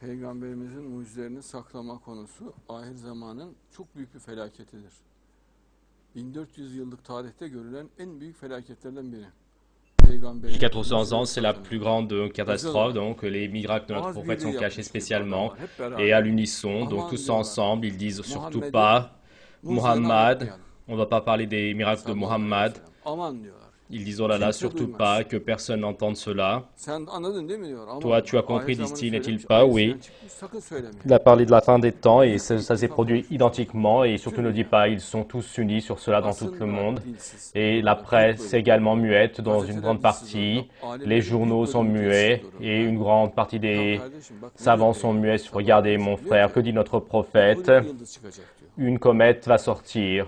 Peygamberimizin mucizelerini saklama konusu ahir zamanın çok büyük bir felaketidir. 1400 yıllık tarihte görülen en büyük felaketlerden biri. 1400 ans, c'est la plus grande catastrophe, donc les miracles de notre prophète sont cachés spécialement et à l'unisson, donc tous ensemble, ils disent surtout pas Muhammad, on ne va pas parler des miracles de Muhammad, ils disent oh là là, surtout pas, que personne n'entende cela. Toi, tu as compris, disent-ils, n'est-il pas? Oui. Il a parlé de la fin des temps et ça s'est produit identiquement et surtout ne dit pas, ils sont tous unis sur cela dans tout le monde. Et la presse est également muette dans une grande partie, les journaux sont muets et une grande partie des savants sont muets. Regardez mon frère, que dit notre prophète? Une comète va sortir.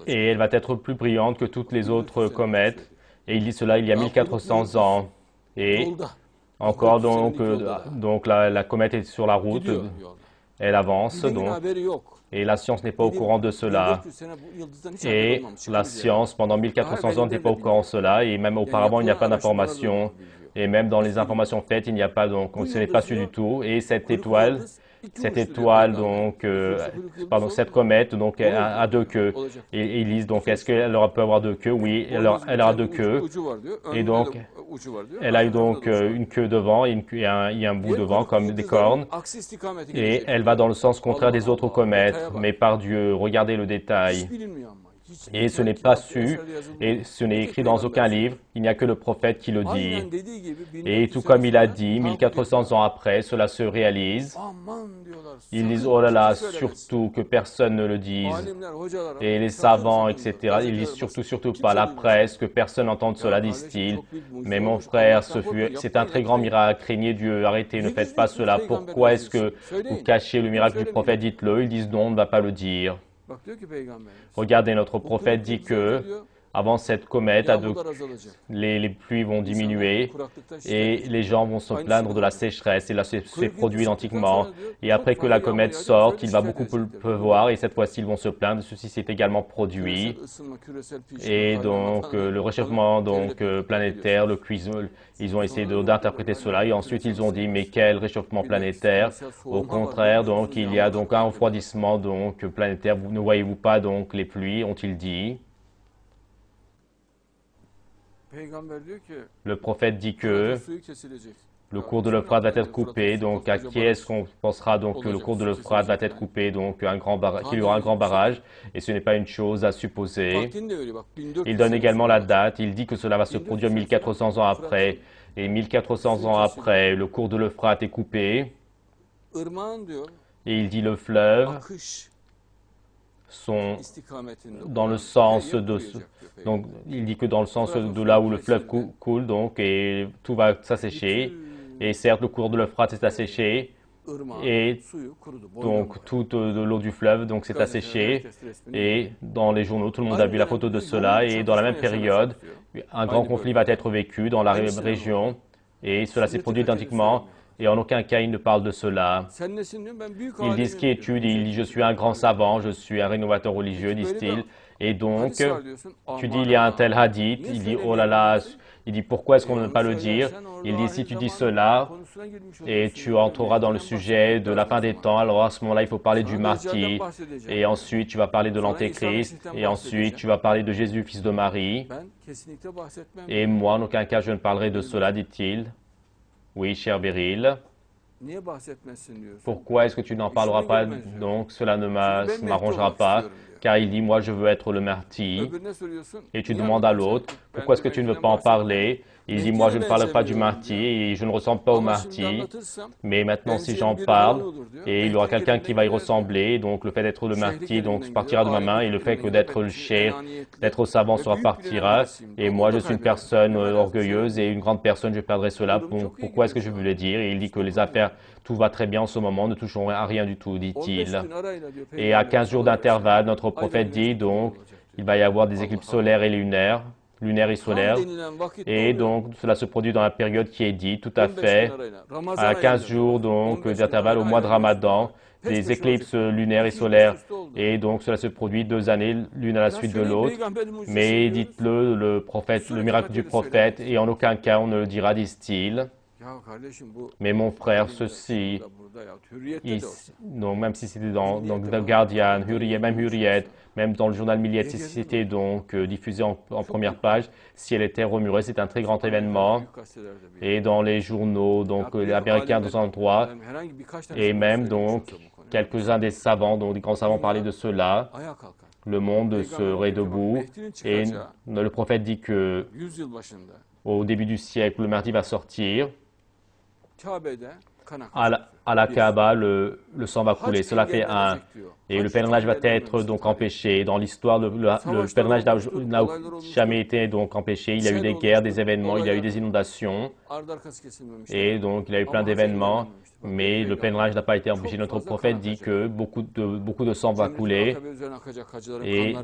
Et elle va être plus brillante que toutes les autres comètes. Et il dit cela il y a 1400 ans. Et encore, donc la comète est sur la route, elle avance, et la science n'est pas au courant de cela. Et la science, pendant 1400 ans, n'est pas au courant de cela, et même auparavant, il n'y a pas d'information. Et même dans les informations faites, il n'y a pas, donc ce n'est pas su du tout. Et cette étoile, donc, cette comète, donc, a deux queues. Et ils disent, donc, est-ce qu'elle peut avoir deux queues? Oui, elle aura deux queues. Et donc, elle a eu donc une queue devant et un bout devant, comme des cornes. Et elle va dans le sens contraire des autres comètes. Mais par Dieu, regardez le détail. Et ce n'est pas su, et ce n'est écrit dans aucun livre, il n'y a que le prophète qui le dit. Et tout comme il a dit, 1400 ans après, cela se réalise. Ils disent, oh là là, surtout que personne ne le dise. Et les savants, etc., ils disent surtout pas, la presse, que personne n'entende cela, disent-ils. Mais mon frère, c'est un très grand miracle, craignez Dieu, arrêtez, ne faites pas cela. Pourquoi est-ce que vous cachez le miracle du prophète? Dites-le. Ils disent non, on ne va pas le dire. Regardez, notre prophète dit que avant cette comète, les pluies vont diminuer et les gens vont se plaindre de la sécheresse. Et là, c'est produit identiquement. Et après que la comète sorte, il va beaucoup pleuvoir et cette fois-ci, ils vont se plaindre. Ceci s'est également produit. Et donc, le réchauffement planétaire, le cuisson, ils ont essayé d'interpréter cela. Et ensuite, ils ont dit, mais quel réchauffement planétaire? Au contraire, donc, il y a donc un refroidissement planétaire. Ne voyez-vous pas donc les pluies, ont-ils dit? Le prophète dit que le cours de l'Euphrate va être coupé. Donc, à qui est-ce qu'on pensera donc que le cours de l'Euphrate va être coupé, donc qu'il y aura un grand barrage? Et ce n'est pas une chose à supposer. Il donne également la date. Il dit que cela va se produire 1400 ans après. Et 1400 ans après, le cours de l'Euphrate est coupé. Et il dit le fleuve sont dans le sens de... Donc, il dit que dans le sens de là où le fleuve coule, donc, et tout va s'assécher. Et certes, le cours de l'Euphrate s'est asséché. Et donc, toute de l'eau du fleuve donc s'est asséchée. Et dans les journaux, tout le monde a vu la photo de cela. Et dans la même période, un grand conflit va être vécu dans la région. Et cela s'est produit identiquement. Et en aucun cas, il ne parle de cela. Ils disent qui es-tu? Il dit je suis un grand savant, je suis un rénovateur religieux, disent-ils. Et donc, tu dis il y a un tel hadith. Il dit oh là là, il dit pourquoi est-ce qu'on ne peut pas le dire? Il dit si tu dis cela et tu entreras dans le sujet de la fin des temps, alors à ce moment-là, il faut parler du martyr. Et ensuite, tu vas parler de l'antéchrist. Et ensuite, tu vas parler de Jésus, fils de Marie. Et moi, en aucun cas, je ne parlerai de cela, dit-il. Oui, cher Beryl. Pourquoi est-ce que tu n'en parleras pas? Donc, cela ne m'arrangera pas. Car il dit, moi, je veux être le martyr. Et tu demandes à l'autre, pourquoi est-ce que tu ne veux pas en parler? Il dit, moi, je ne parle pas du martyr et je ne ressemble pas au martyr. Mais maintenant, si j'en parle, et il y aura quelqu'un qui va y ressembler, donc le fait d'être le martyr donc partira de ma main, et le fait que d'être le cher, d'être savant sera partira. Et moi, je suis une personne orgueilleuse et une grande personne, je perdrai cela. Pourquoi est-ce que je veux le dire? Et il dit que les affaires, tout va très bien en ce moment, ne toucheront à rien du tout, dit-il. Et à 15 jours d'intervalle, notre prophète dit donc, il va y avoir des éclipses solaires et lunaires et solaires. Et donc, cela se produit dans la période qui est dite, tout à fait, à 15 jours donc d'intervalle au mois de Ramadan, des éclipses lunaires et solaires. Et donc, cela se produit 2 années, l'une à la suite de l'autre. Mais dites-le, le miracle du prophète, et en aucun cas on ne le dira, disent-ils. Mais mon frère, ceci, donc même si c'était dans The Guardian, même Hurriyet, même dans le journal Milliyet, si c'était donc diffusé en première page, si elle était remurée, c'est un très grand événement. Et dans les journaux, donc les Américains dans un endroit, et même donc quelques-uns des savants, donc des grands savants parlaient de cela. Le monde serait debout et le prophète dit que au début du siècle, le Mahdi va sortir. À la Kaaba, le sang va couler. Cela fait un. Et le pèlerinage va être donc empêché. Dans l'histoire, le pèlerinage n'a jamais été donc empêché. Il y a eu des guerres, des événements, il y a eu des inondations. Et donc, il y a eu plein d'événements. Mais le pèlerinage n'a pas été empêché. Notre prophète dit que beaucoup de sang va couler. Et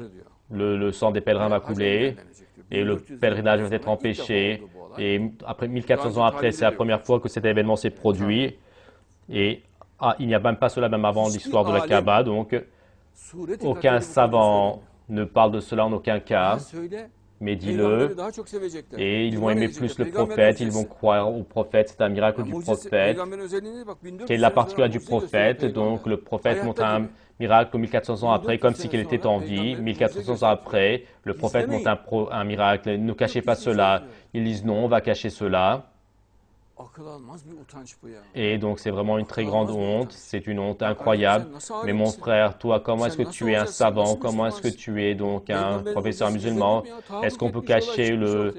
le sang des pèlerins va couler. Et le pèlerinage va être empêché. Et après 1400 ans après, c'est la première fois que cet événement s'est produit. Et il n'y a même pas cela même avant l'histoire de la Kaaba. Donc, aucun savant ne parle de cela en aucun cas. Mais dis-le. Et ils vont aimer plus le prophète. Ils vont croire au prophète. C'est un miracle du prophète. Quelle est la particularité du prophète? Donc, le prophète montre un miracle 1400 ans après, comme si qu'il était en vie. 1400 ans après, le prophète montre un miracle. Ne cachez pas cela. Ils disent non, on va cacher cela. Et donc c'est vraiment une très grande honte, c'est une honte incroyable. Mais mon frère, toi, comment est-ce que tu es un savant? Comment est-ce que tu es donc un professeur musulman? Est-ce qu'on peut cacher le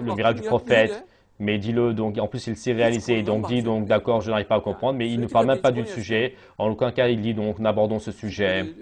miracle du prophète? Mais dis-le, donc en plus il s'est réalisé, donc dis donc d'accord, je n'arrive pas à comprendre, mais il ne parle même pas du sujet. En aucun cas il dit donc n'abordons ce sujet.